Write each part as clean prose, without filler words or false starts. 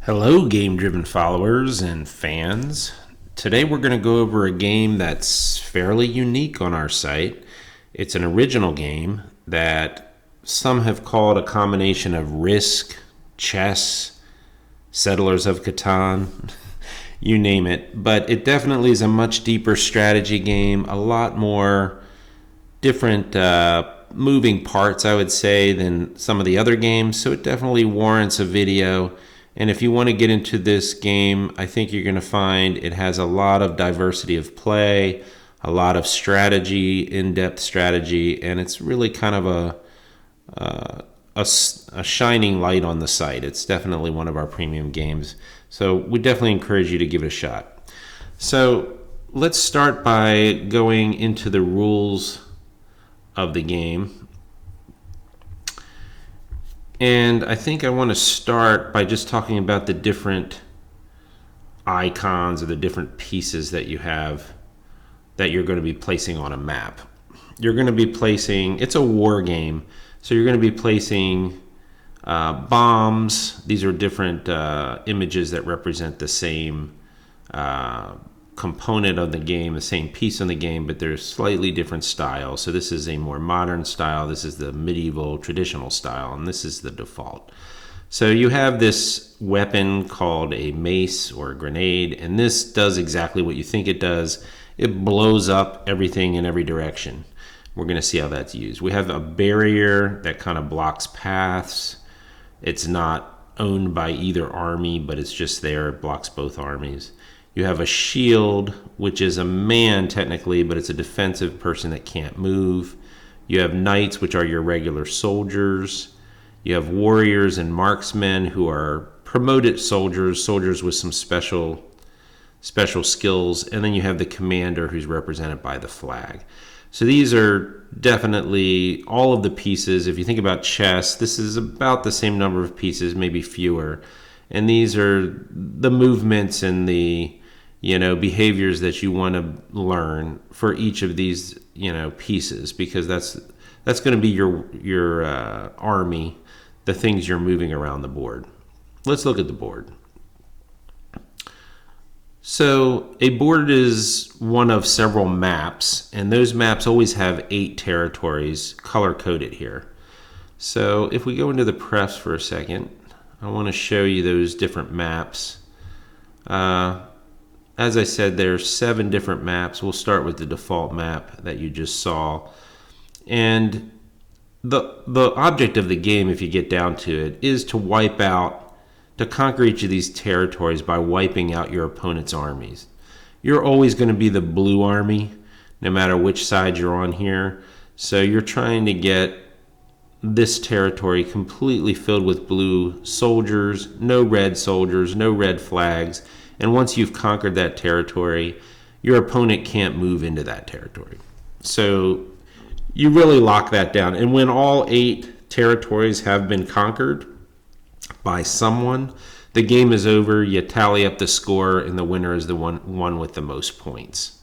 Hello, game-driven followers and fans. Today we're going to go over a game that's fairly unique on our site. It's an original game that some have called a combination of Risk, chess, Settlers of Catan, you name it. But it definitely is a much deeper strategy game, a lot more different moving parts, I would say, than some of the other games. So it definitely warrants a video. And if you want to get into this game, I think you're going to find it has a lot of diversity of play, a lot of strategy, in-depth strategy, and it's really kind of a shining light on the site. It's definitely one of our premium games. So we definitely encourage you to give it a shot. So let's start by going into the rules of the game. And I think I want to start by just talking about the different icons or the different pieces that you have that you're going to be placing on a map. You're going to be placing, it's a war game, so you're going to be placing bombs. These are different images that represent the same component of the game, the same piece in the game, but they're slightly different styles. So this is a more modern style, this is the medieval traditional style, and this is the default. So you have this weapon called a mace or a grenade, and this does exactly what you think it does. It blows up everything in every direction. We're going to see how that's used. We have a barrier that kind of blocks paths. It's not owned by either army, but it's just there. It blocks both armies. You have a shield, which is a man technically, but it's a defensive person that can't move. You have knights, which are your regular soldiers. You have warriors and marksmen, who are promoted soldiers with some special skills. And then you have the commander, who's represented by the flag. So these are definitely all of the pieces. If you think about chess, this is about the same number of pieces, maybe fewer. And these are the movements and the behaviors that you want to learn for each of these pieces, because that's going to be your army, the things you're moving around the board. Let's look at the board. So a board is one of several maps, and those maps always have 8 territories color-coded here. So if we go into the press for a second, I want to show you those different maps. As I said, there's 7 different maps. We'll start with the default map that you just saw. And the object of the game, if you get down to it, is to conquer each of these territories by wiping out your opponent's armies. You're always going to be the blue army, no matter which side you're on here. So you're trying to get this territory completely filled with blue soldiers, no red soldiers, no red flags. And once you've conquered that territory, your opponent can't move into that territory. So you really lock that down. And when all 8 territories have been conquered by someone, the game is over. You tally up the score, and the winner is the one with the most points.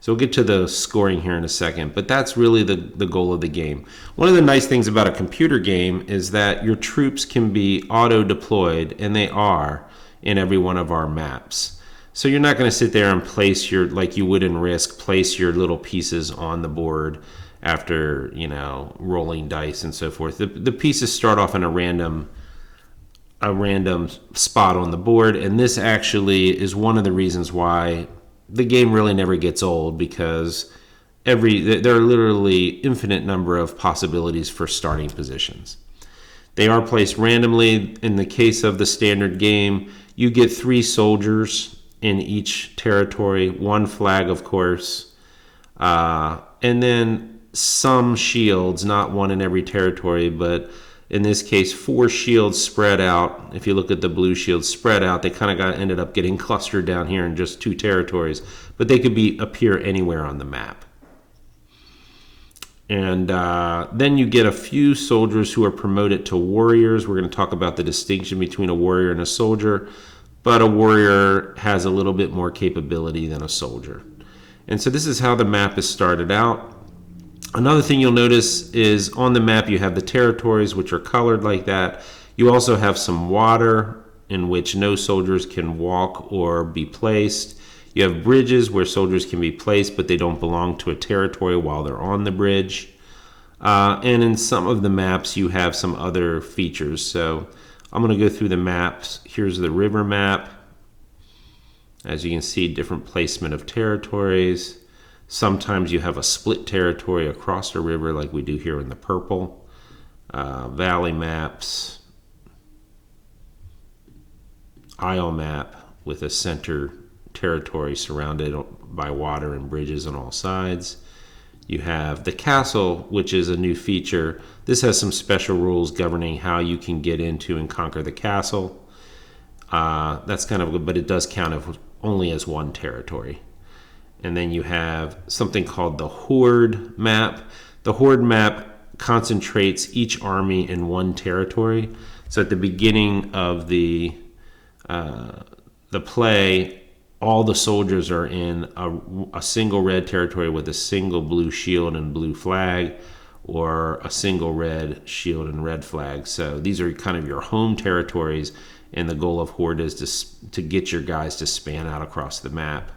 So we'll get to the scoring here in a second, but that's really the goal of the game. One of the nice things about a computer game is that your troops can be auto-deployed, and they are in every one of our maps. So you're not going to sit there and place like you would in Risk, place your little pieces on the board after, rolling dice and so forth. The pieces start off in a random spot on the board, and this actually is one of the reasons why the game really never gets old, because there are literally infinite number of possibilities for starting positions. They are placed randomly. In the case of the standard game, you get 3 soldiers in each territory, 1 flag, of course, and then some shields, not 1 in every territory, but in this case 4 shields spread out. If you look at the blue shields spread out, they kind of ended up getting clustered down here in just 2 territories, but they could appear anywhere on the map. And then you get a few soldiers who are promoted to warriors. We're going to talk about the distinction between a warrior and a soldier, but a warrior has a little bit more capability than a soldier. And so this is how the map is started out. Another thing you'll notice is on the map you have the territories, which are colored like that. You also have some water in which no soldiers can walk or be placed. You have bridges where soldiers can be placed, but they don't belong to a territory while they're on the bridge. And in some of the maps, you have some other features. So I'm going to go through the maps. Here's the river map. As you can see, different placement of territories. Sometimes you have a split territory across a river like we do here in the purple. Valley maps. Isle map with a center territory surrounded by water and bridges on all sides. You have the castle, which is a new feature. This has some special rules governing how you can get into and conquer the castle. That's kind of good, but it does count only as one territory. And then you have something called the horde map. The horde map concentrates each army in one territory. So at the beginning of the play, all the soldiers are in a single red territory with a single blue shield and blue flag, or a single red shield and red flag. So these are kind of your home territories, and the goal of Horde is to get your guys to span out across the map.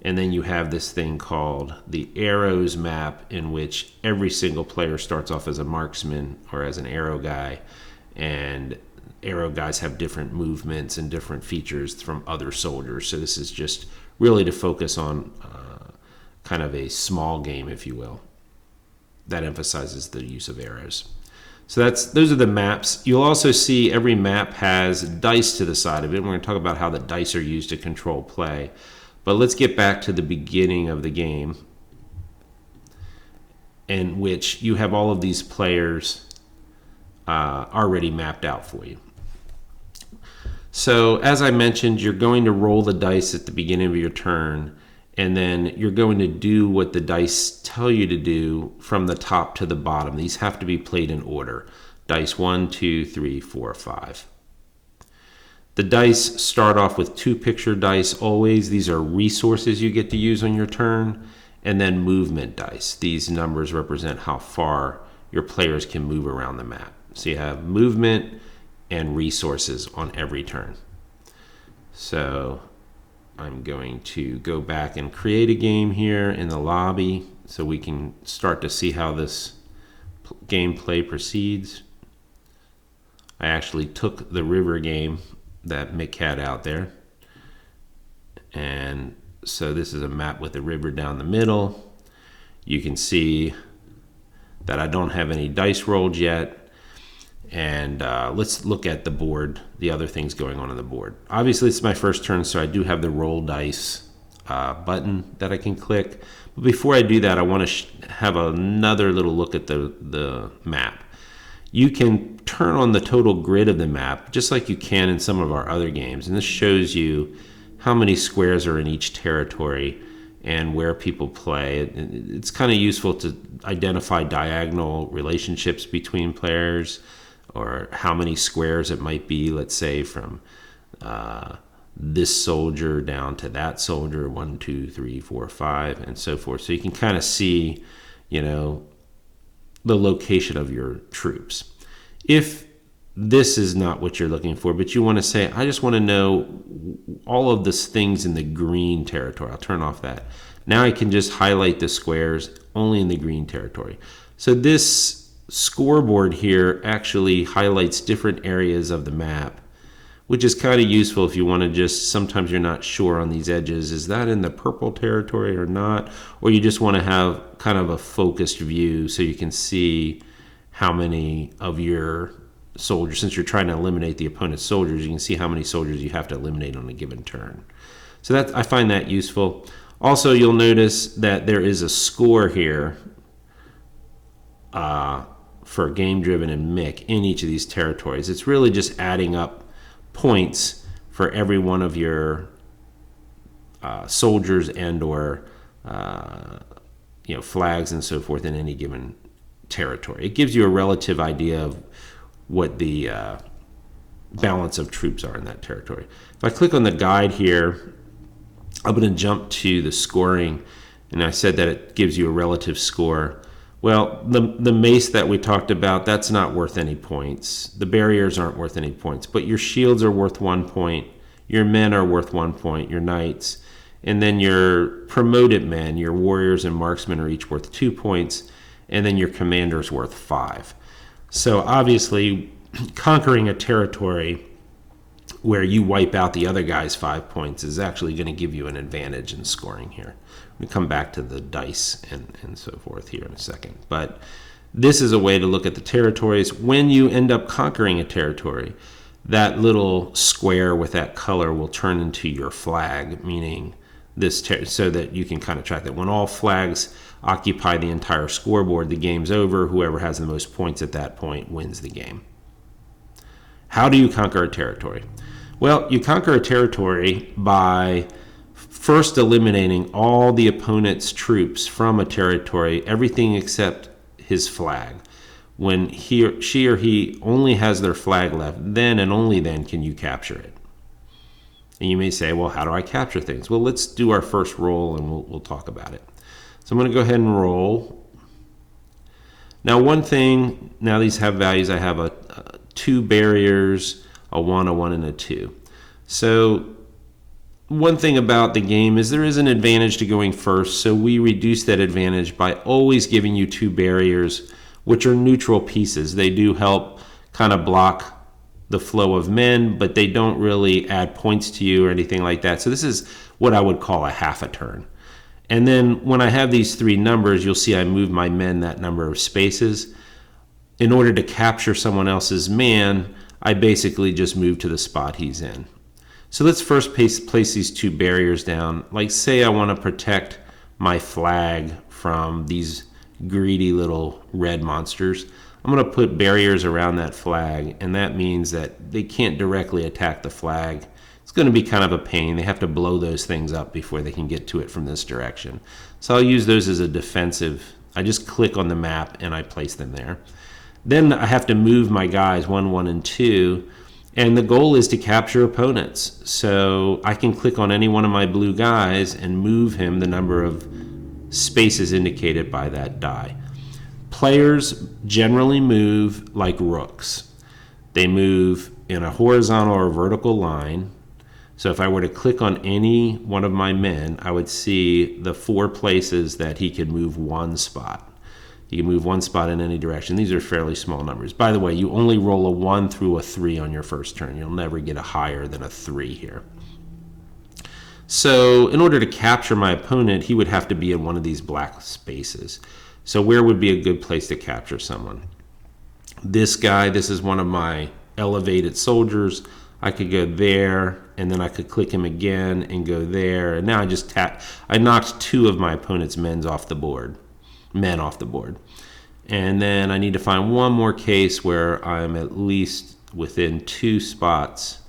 And then you have this thing called the arrows map, in which every single player starts off as a marksman or as an arrow guy, and arrow guys have different movements and different features from other soldiers. So this is just really to focus on kind of a small game, if you will, that emphasizes the use of arrows. So those are the maps. You'll also see every map has dice to the side of it. We're going to talk about how the dice are used to control play. But let's get back to the beginning of the game, in which you have all of these players already mapped out for you. So as I mentioned, you're going to roll the dice at the beginning of your turn, and then you're going to do what the dice tell you to do from the top to the bottom. These have to be played in order. Dice 1, 2, 3, 4, 5. The dice start off with 2 picture dice always. These are resources you get to use on your turn. And then movement dice. These numbers represent how far your players can move around the map. So you have movement and resources on every turn. So I'm going to go back and create a game here in the lobby so we can start to see how this gameplay proceeds. I actually took the river game that Mick had out there, and so this is a map with a river down the middle. You can see that I don't have any dice rolled yet. And let's look at the board, the other things going on the board. Obviously, it's my first turn, so I do have the roll dice button that I can click. But before I do that, I want to have another little look at the map. You can turn on the total grid of the map, just like you can in some of our other games. And this shows you how many squares are in each territory and where people play. It's kind of useful to identify diagonal relationships between players, or how many squares it might be, let's say from this soldier down to that soldier, 1, 2, 3, 4, 5, and so forth. So you can kind of see, the location of your troops. If this is not what you're looking for, but you want to say, I just want to know all of the things in the green territory, I'll turn off that. Now I can just highlight the squares only in the green territory. So this scoreboard here actually highlights different areas of the map, which is kind of useful if you want to just, sometimes you're not sure on these edges, is that in the purple territory or not? Or you just want to have kind of a focused view so you can see how many of your soldiers, since you're trying to eliminate the opponent's soldiers, you can see how many soldiers you have to eliminate on a given turn. So I find that useful. Also, you'll notice that there is a score here for Game Driven and Mick in each of these territories. It's really just adding up points for every one of your soldiers and or flags and so forth in any given territory. It gives you a relative idea of what the balance of troops are in that territory. If I click on the guide here, I'm going to jump to the scoring, and I said that it gives you a relative score. Well, the mace that we talked about, that's not worth any points. The barriers aren't worth any points, but your shields are worth 1 point. Your men are worth 1 point, your knights. And then your promoted men, your warriors and marksmen, are each worth 2 points. And then your commander's worth 5. So obviously, conquering a territory where you wipe out the other guy's 5 points is actually going to give you an advantage in scoring here. We come back to the dice and so forth here in a second. But this is a way to look at the territories. When you end up conquering a territory, that little square with that color will turn into your flag, meaning so that you can kind of track that. When all flags occupy the entire scoreboard, the game's over. Whoever has the most points at that point wins the game. How do you conquer a territory? Well, you conquer a territory by first eliminating all the opponent's troops from a territory, everything except his flag. When she or he only has their flag left, then and only then can you capture it. And you may say, well, how do I capture things? Well, let's do our first roll and we'll talk about it. So I'm going to go ahead and roll. Now, one thing, now these have values. I have 2 barriers, a 1, a 1, and a 2. So one thing about the game is there is an advantage to going first, so we reduce that advantage by always giving you 2 barriers, which are neutral pieces. They do help kind of block the flow of men, but they don't really add points to you or anything like that. So this is what I would call a half a turn. And then when I have these 3 numbers, you'll see I move my men that number of spaces. In order to capture someone else's man, I basically just move to the spot he's in. So let's first place these 2 barriers down. Like, say I want to protect my flag from these greedy little red monsters. I'm going to put barriers around that flag, and that means that they can't directly attack the flag. It's going to be kind of a pain. They have to blow those things up before they can get to it from this direction. So I'll use those as a defensive. I just click on the map and I place them there. Then I have to move my guys 1, 1, and 2. And the goal is to capture opponents. So I can click on any one of my blue guys and move him the number of spaces indicated by that die. Players generally move like rooks. They move in a horizontal or vertical line. So if I were to click on any one of my men, I would see the 4 places that he could move 1 spot. You can move 1 spot in any direction. These are fairly small numbers. By the way, you only roll a 1 through a 3 on your first turn. You'll never get a higher than a 3 here. So in order to capture my opponent, he would have to be in one of these black spaces. So where would be a good place to capture someone? This guy, this is one of my elevated soldiers. I could go there, and then I could click him again and go there. And now I knocked 2 of my opponent's men off the board. And then I need to find one more case where I'm at least within 2 spots.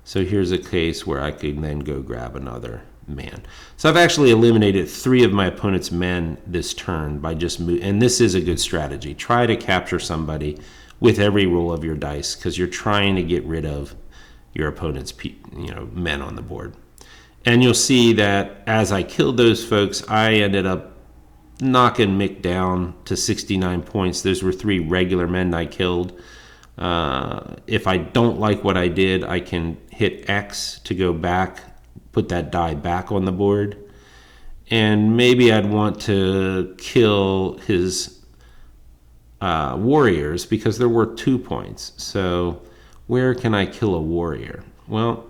So here's a case where I could then go grab another man. So I've actually eliminated 3 of my opponent's men this turn by just moving. And this is a good strategy. Try to capture somebody with every roll of your dice, because you're trying to get rid of your opponent's men on the board. And you'll see that as I killed those folks, I ended up knocking Mick down to 69 points. Those were 3 regular men I killed. If I don't like what I did, I can hit X to go back, put that die back on the board. And maybe I'd want to kill his warriors because they're worth 2 points. So where can I kill a warrior? Well,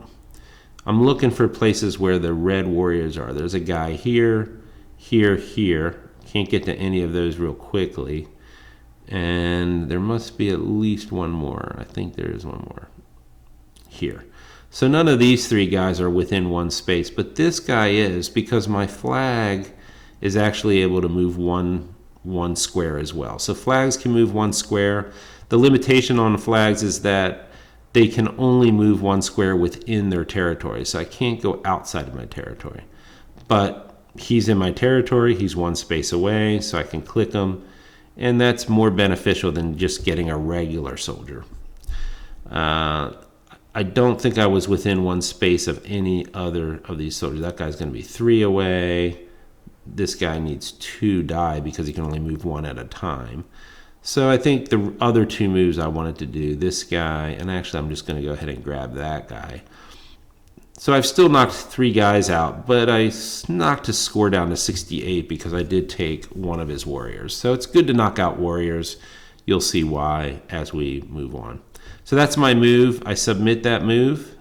I'm looking for places where the red warriors are. There's a guy here, here, here. Can't get to any of those real quickly. And there must be at least one more. I think there is one more here. So none of these 3 guys are within 1 space, but this guy is, because my flag is actually able to move one square as well. So flags can move 1 square. The limitation on flags is that they can only move 1 square within their territory. So I can't go outside of my territory. But he's in my territory. He's 1 space away, so I can click him. And that's more beneficial than just getting a regular soldier. I don't think I was within 1 space of any other of these soldiers. That guy's going to be 3 away. this guy needs 2 die because he can only move 1 at a time. So I think the other 2 moves I wanted to do, this guy, and actually I'm just going to go ahead and grab that guy. So I've still knocked 3 guys out, but I knocked his score down to 68 because I did take one of his warriors. So it's good to knock out warriors. You'll see why as we move on. So that's my move. I submit that move.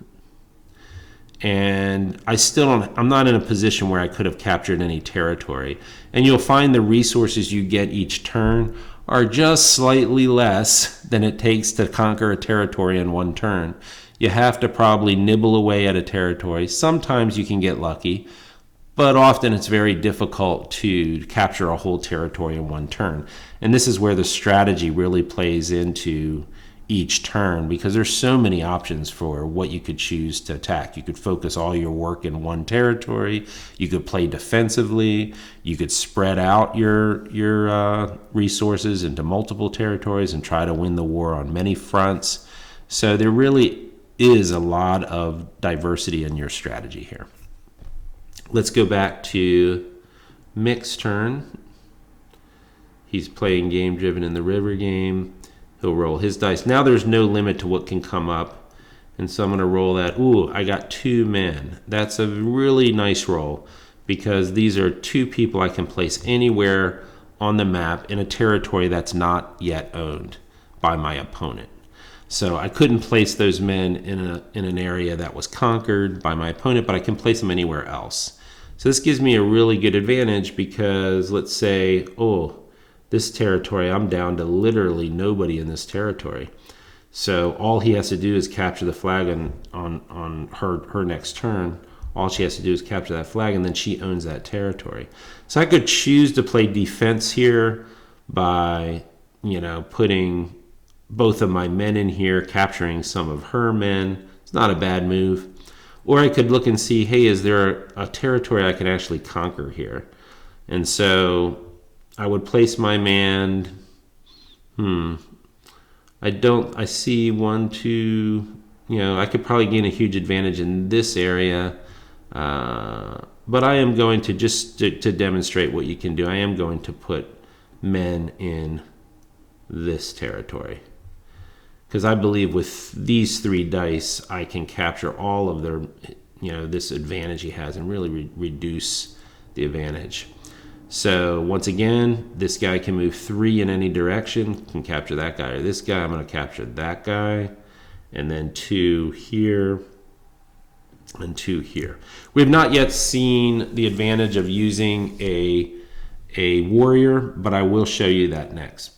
And I'm not in a position where I could have captured any territory. And you'll find the resources you get each turn are just slightly less than it takes to conquer a territory in 1 turn. You have to probably nibble away at a territory. Sometimes you can get lucky, but often it's very difficult to capture a whole territory in 1 turn. And this is where the strategy really plays into each turn, because there's so many options for what you could choose to attack. You could focus all your work in 1 territory. You could play defensively. You could spread out your resources into multiple territories and try to win the war on many fronts. So there really is a lot of diversity in your strategy here. Let's go back to Mick's turn. He's playing game driven in the river game. He'll roll his dice. Now there's no limit to what can come up. And so I'm going to roll that. Ooh, I got 2 men. That's a really nice roll because these are 2 people I can place anywhere on the map in a territory that's not yet owned by my opponent. So I couldn't place those men in an area that was conquered by my opponent, but I can place them anywhere else. So this gives me a really good advantage because let's say, this territory, I'm down to literally nobody in this territory. So all he has to do is capture the flag on her next turn. All she has to do is capture that flag, and then she owns that territory. So I could choose to play defense here by, putting both of my men in here, capturing some of her men. It's not a bad move. Or I could look and see, hey, is there a territory I can actually conquer here? And so I would place my man. I see 1, 2, I could probably gain a huge advantage in this area. But I am going to, just to demonstrate what you can do, I am going to put men in this territory. Because I believe with these 3 dice, I can capture all of their, this advantage he has and really reduce the advantage. So once again, this guy can move 3 in any direction, can capture that guy or this guy. I'm going to capture that guy, and then 2 here and 2 here. We have not yet seen the advantage of using a warrior, but I will show you that next.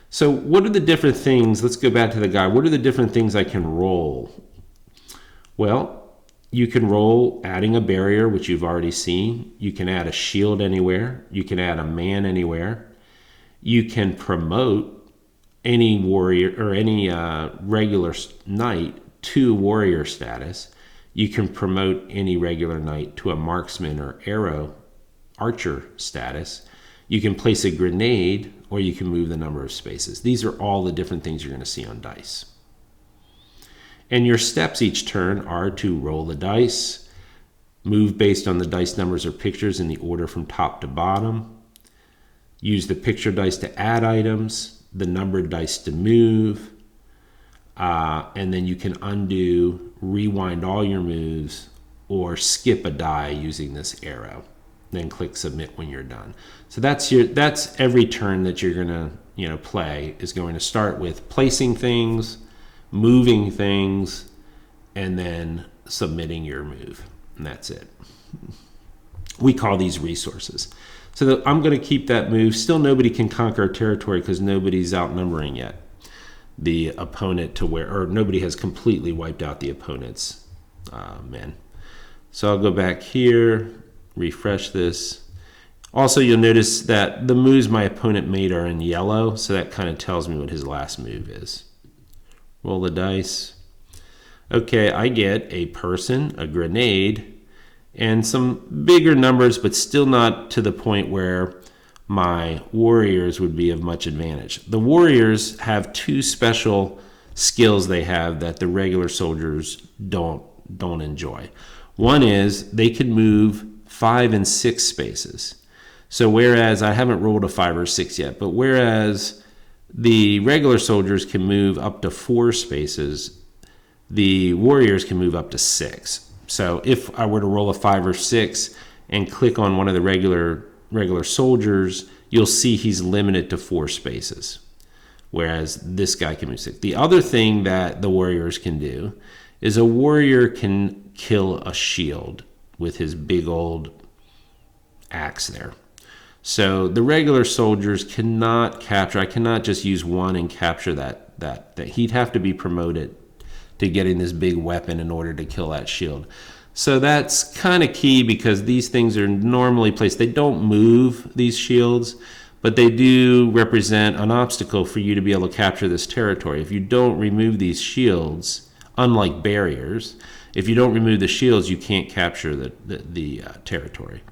So what are the different things? Let's go back to the guy. What are the different things I can roll? Well, you can roll adding a barrier, which you've already seen. You can add a shield anywhere. You can add a man anywhere. You can promote any warrior or any regular knight to warrior status. You can promote any regular knight to a marksman or archer status. You can place a grenade, or you can move the number of spaces. These are all the different things you're going to see on dice. And your steps each turn are to roll the dice, move based on the dice numbers or pictures in the order from top to bottom, use the picture dice to add items, the numbered dice to move, and then you can undo, rewind all your moves, or skip a die using this arrow. Then click submit when you're done. So that's every turn that you're gonna play is going to start with placing things, moving things, and then submitting your move, and that's it. We call these resources. So I'm going to keep that move. Still, nobody can conquer a territory because nobody's outnumbering yet the opponent or nobody has completely wiped out the opponent's men. So I'll go back here, refresh this. Also, you'll notice that the moves my opponent made are in yellow, so that kind of tells me what his last move is. Roll the dice. Okay, I get a person, a grenade, and some bigger numbers, but still not to the point where my warriors would be of much advantage. The warriors have 2 special skills they have that the regular soldiers don't enjoy. One is they can move 5 and 6 spaces. So whereas I haven't rolled a 5 or 6 yet, but whereas the regular soldiers can move up to 4 spaces, the warriors can move up to 6. So if I were to roll a 5 or 6 and click on one of the regular soldiers, you'll see he's limited to 4 spaces, whereas this guy can move 6. The other thing that the warriors can do is a warrior can kill a shield with his big old axe there. So the regular soldiers cannot capture. I cannot just use one and capture that. He'd have to be promoted to getting this big weapon in order to kill that shield. So that's kind of key because these things are normally placed. They don't move, these shields, but they do represent an obstacle for you to be able to capture this territory. If you don't remove these shields, unlike barriers, if you don't remove the shields, you can't capture the territory.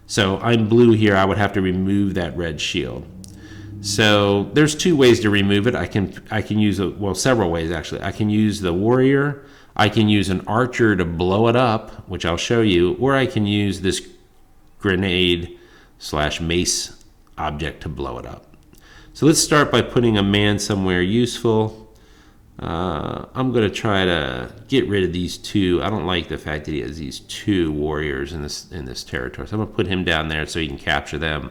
So I'm blue here. I would have to remove that red shield. So there's 2 ways to remove it. I can use several ways actually. I can use the warrior. I can use an archer to blow it up, which I'll show you, or I can use this grenade/mace object to blow it up. So let's start by putting a man somewhere useful. I'm going to try to get rid of these 2. I don't like the fact that he has these 2 warriors in this territory. So I'm going to put him down there so he can capture them.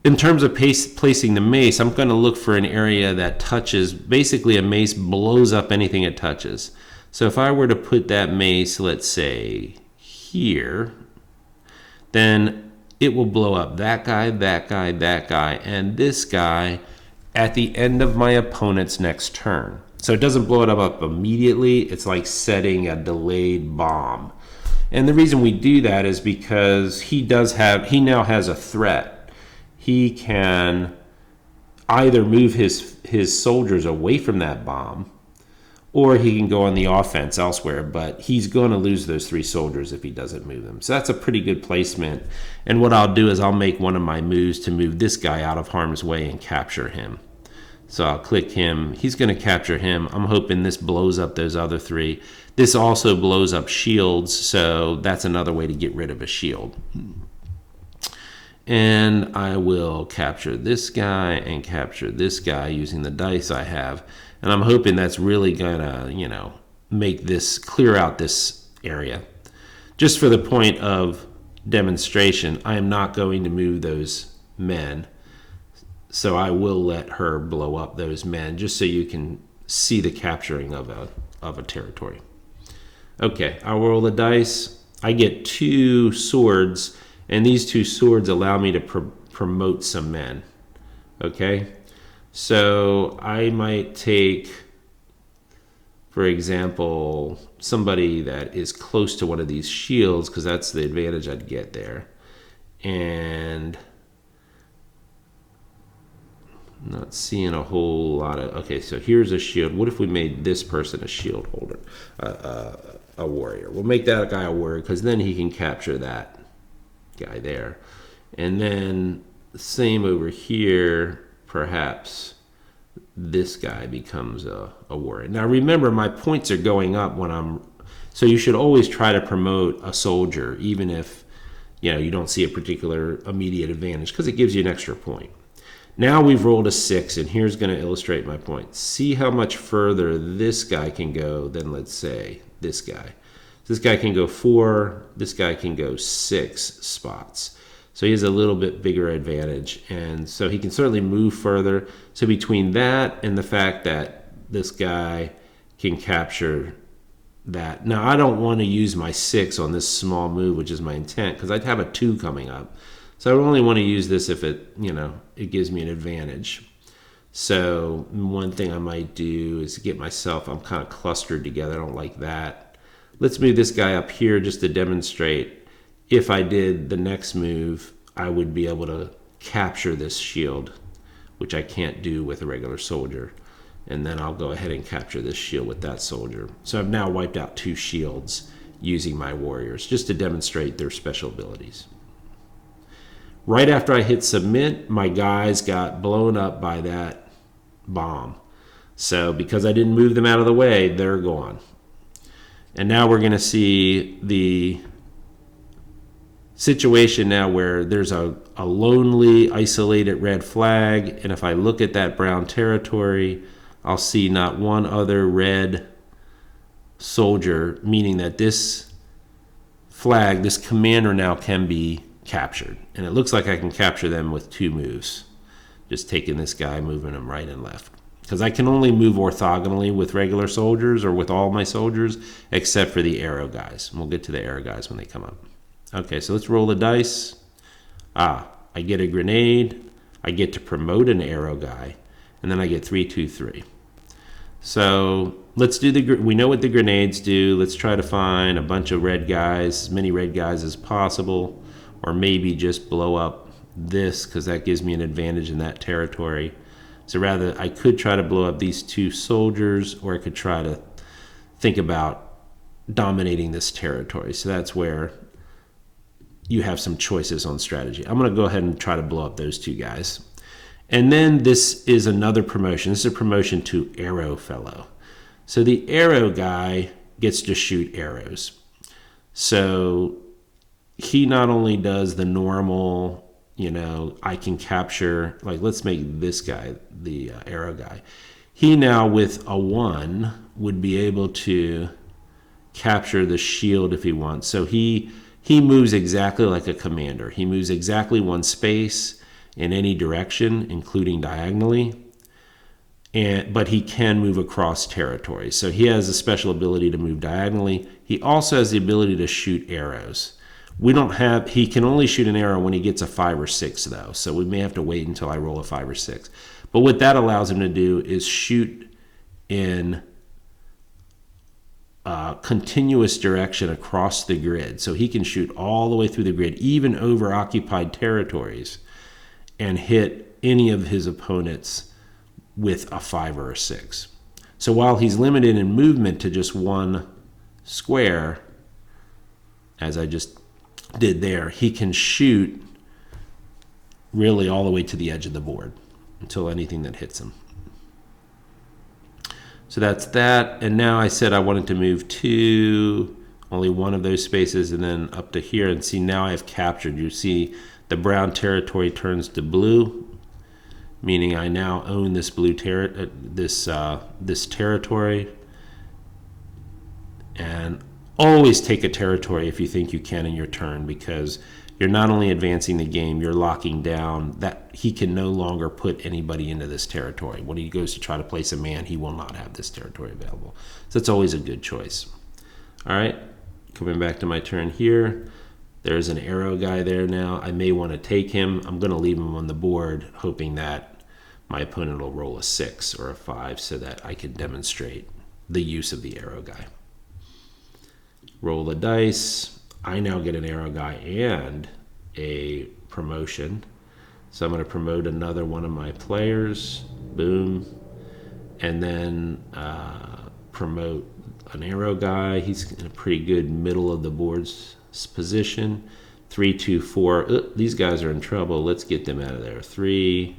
In terms of placing the mace, I'm going to look for an area that touches. Basically, a mace blows up anything it touches. So if I were to put that mace, let's say, here, then it will blow up that guy, that guy, that guy, and this guy at the end of my opponent's next turn. So it doesn't blow it up immediately. It's like setting a delayed bomb. And the reason we do that is because he now has a threat. He can either move his soldiers away from that bomb, or he can go on the offense elsewhere, but he's going to lose those 3 soldiers if he doesn't move them. So that's a pretty good placement. And what I'll do is I'll make one of my moves to move this guy out of harm's way and capture him. So I'll click him. He's going to capture him. I'm hoping this blows up those other 3. This also blows up shields, so that's another way to get rid of a shield. And I will capture this guy and capture this guy using the dice I have. And I'm hoping that's really going to, make this clear out this area. Just for the point of demonstration, I am not going to move those men. So I will let her blow up those men just so you can see the capturing of a territory. Okay, I'll roll the dice. I get 2 swords, and these 2 swords allow me to promote some men. Okay, so I might take, for example, somebody that is close to one of these shields, because that's the advantage I'd get there. And not seeing a whole lot of... Okay, so here's a shield. What if we made this person a shield holder, a warrior? We'll make that guy a warrior because then he can capture that guy there. And then same over here, perhaps this guy becomes a warrior. Now remember, my points are going up when I'm... So you should always try to promote a soldier, even if you don't see a particular immediate advantage, because it gives you an extra point. Now we've rolled a 6, and here's going to illustrate my point. See how much further this guy can go than, let's say, this guy. This guy can go 4, this guy can go 6 spots. So he has a little bit bigger advantage, and so he can certainly move further. So between that and the fact that this guy can capture that. Now, I don't want to use my 6 on this small move, which is my intent, because I'd have a 2 coming up. So I would only want to use this if it, it gives me an advantage. So one thing I might do is get myself, I'm kind of clustered together. I don't like that. Let's move this guy up here just to demonstrate if I did the next move, I would be able to capture this shield, which I can't do with a regular soldier. And then I'll go ahead and capture this shield with that soldier. So I've now wiped out 2 shields using my warriors just to demonstrate their special abilities. Right after I hit submit, my guys got blown up by that bomb. So because I didn't move them out of the way, they're gone. And now we're going to see the situation now where there's a lonely, isolated red flag, and if I look at that brown territory, I'll see not one other red soldier, meaning that this flag, this commander now can be captured. And it looks like I can capture them with 2 moves. Just taking this guy, moving him right and left. Because I can only move orthogonally with regular soldiers or with all my soldiers, except for the arrow guys. And we'll get to the arrow guys when they come up. Okay, so let's roll the dice. I get a grenade. I get to promote an arrow guy. And then I get 3, 2, 3. So let's do we know what the grenades do. Let's try to find a bunch of red guys, as many red guys as possible. Or maybe just blow up this, because that gives me an advantage in that territory. So rather, I could try to blow up these 2 soldiers, or I could try to think about dominating this territory. So that's where you have some choices on strategy. I'm going to go ahead and try to blow up those 2 guys. And then this is another promotion. This is a promotion to Arrow Fellow. So the arrow guy gets to shoot arrows. So he not only does the normal, I can capture, like let's make this guy the arrow guy. He now with a 1 would be able to capture the shield if he wants. So he moves exactly like a commander. He moves exactly 1 space in any direction, including diagonally. But he can move across territory. So he has a special ability to move diagonally. He also has the ability to shoot arrows. He can only shoot an arrow when he gets a 5 or 6 though. So we may have to wait until I roll a 5 or 6. But what that allows him to do is shoot in continuous direction across the grid. So he can shoot all the way through the grid, even over occupied territories, and hit any of his opponents with a 5 or a 6. So while he's limited in movement to just 1 square, as I just did there, he can shoot really all the way to the edge of the board until anything that hits him. So that's that. And now I said I wanted to move to only 1 of those spaces and then up to here, and see now I've captured. You see the brown territory turns to blue, meaning I now own this blue this territory. And always take a territory if you think you can in your turn, because you're not only advancing the game, you're locking down that he can no longer put anybody into this territory. When he goes to try to place a man, he will not have this territory available. So it's always a good choice. All right, coming back to my turn here. There's an arrow guy there now. I may want to take him. I'm going to leave him on the board, hoping that my opponent will roll a 6 or a 5 so that I can demonstrate the use of the arrow guy. Roll the dice. I now get an arrow guy and a promotion. So I'm going to promote another one of my players. Boom. And then promote an arrow guy. He's in a pretty good middle of the board's position. 3, 2, 4. These guys are in trouble. Let's get them out of there. 3,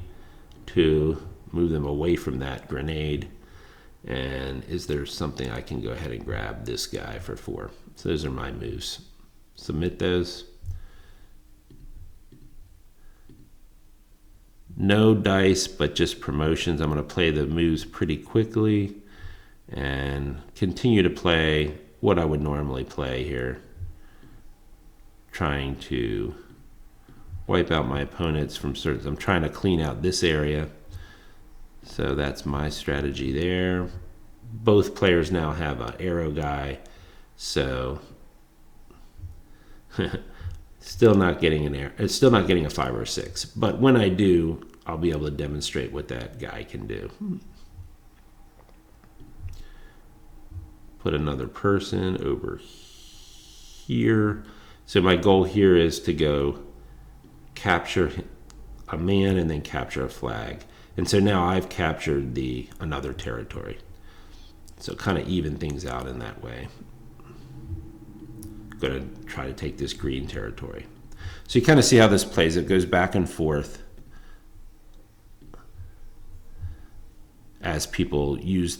2. Move them away from that grenade. And is there something I can go ahead and grab this guy for 4? So those are my moves. Submit those. No dice, but just promotions. I'm going to play the moves pretty quickly and continue to play what I would normally play here, trying to wipe out my opponents from certain. I'm trying to clean out this area. So that's my strategy there. Both players now have an arrow guy, so still not getting an arrow. It's still not getting a 5 or a 6. But when I do, I'll be able to demonstrate what that guy can do. Put another person over here. So my goal here is to go capture a man and then capture a flag. And so now I've captured another territory. So kind of even things out in that way. I'm going to try to take this green territory. So you kind of see how this plays. It goes back and forth as people use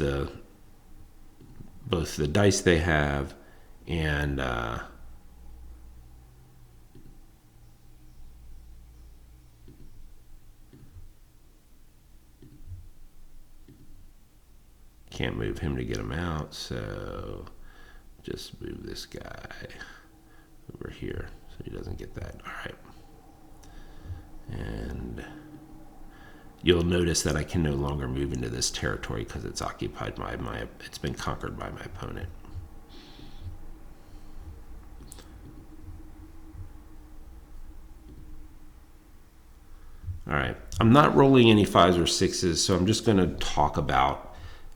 both the dice they have and can't move him to get him out, so just move this guy over here so he doesn't get that. All right. And you'll notice that I can no longer move into this territory because it's occupied by it's been conquered by my opponent. All right, I'm not rolling any 5s or 6s, so I'm just going to talk about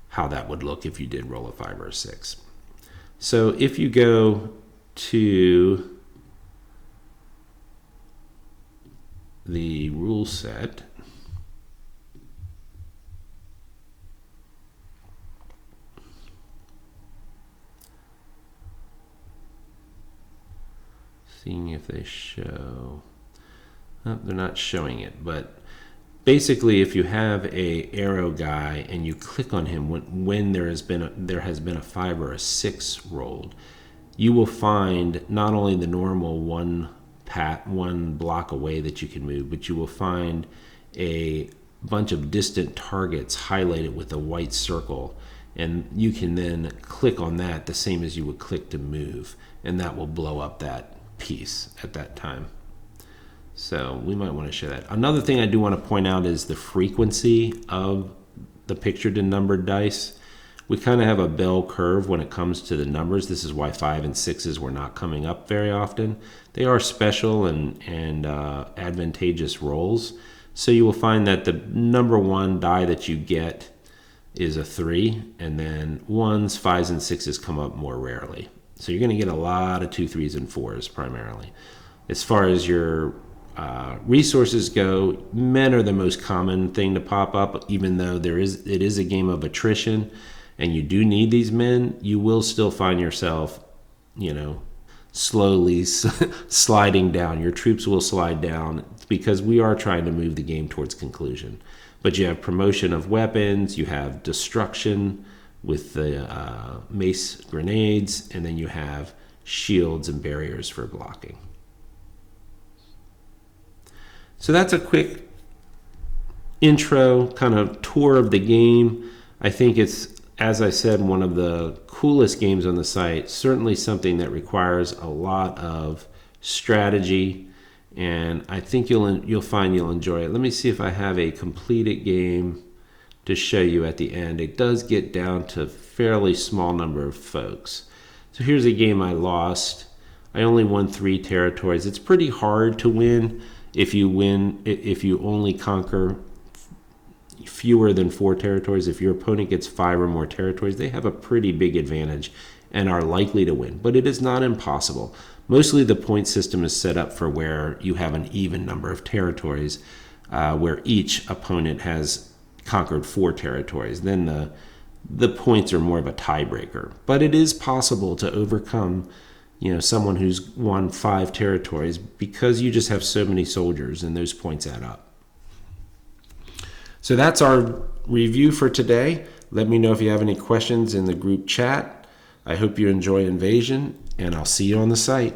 how that would look if you did roll a 5 or a 6. So if you go to the rule set, seeing if they show. Oh, they're not showing it, but basically, if you have a arrow guy and you click on him when there has been a 5 or a 6 rolled, you will find not only the normal one block away that you can move, but you will find a bunch of distant targets highlighted with a white circle, and you can then click on that the same as you would click to move, and that will blow up that piece at that time. So we might want to show that. Another thing I do want to point out is the frequency of the pictured and numbered dice. We kind of have a bell curve when it comes to the numbers. This is why 5 and 6s were not coming up very often. They are special and advantageous rolls. So you will find that the number 1 die that you get is a 3, and then 1s, 5s, and 6s come up more rarely. So you're going to get a lot of 2, 3s, and 4s primarily. As far as your resources go, men are the most common thing to pop up, even though it is a game of attrition and you do need these men. You will still find yourself, slowly sliding down. Your troops will slide down because we are trying to move the game towards conclusion. But you have promotion of weapons, you have destruction with the mace grenades, and then you have shields and barriers for blocking. So that's a quick intro kind of tour of the game. I think it's, as I said, one of the coolest games on the site. Certainly something that requires a lot of strategy, and I think you'll find you'll enjoy it. Let me see if I have a completed game to show you at the end. It does get down to a fairly small number of folks. So here's a game I lost. I only won 3 territories. It's pretty hard to win. If you only conquer fewer than 4 territories. If your opponent gets 5 or more territories, they have a pretty big advantage and are likely to win. But it is not impossible. Mostly the point system is set up for where you have an even number of territories, where each opponent has conquered 4 territories. Then the points are more of a tiebreaker. But it is possible to overcome someone who's won 5 territories because you just have so many soldiers and those points add up. So that's our review for today. Let me know if you have any questions in the group chat. I hope you enjoy Invasion, and I'll see you on the site.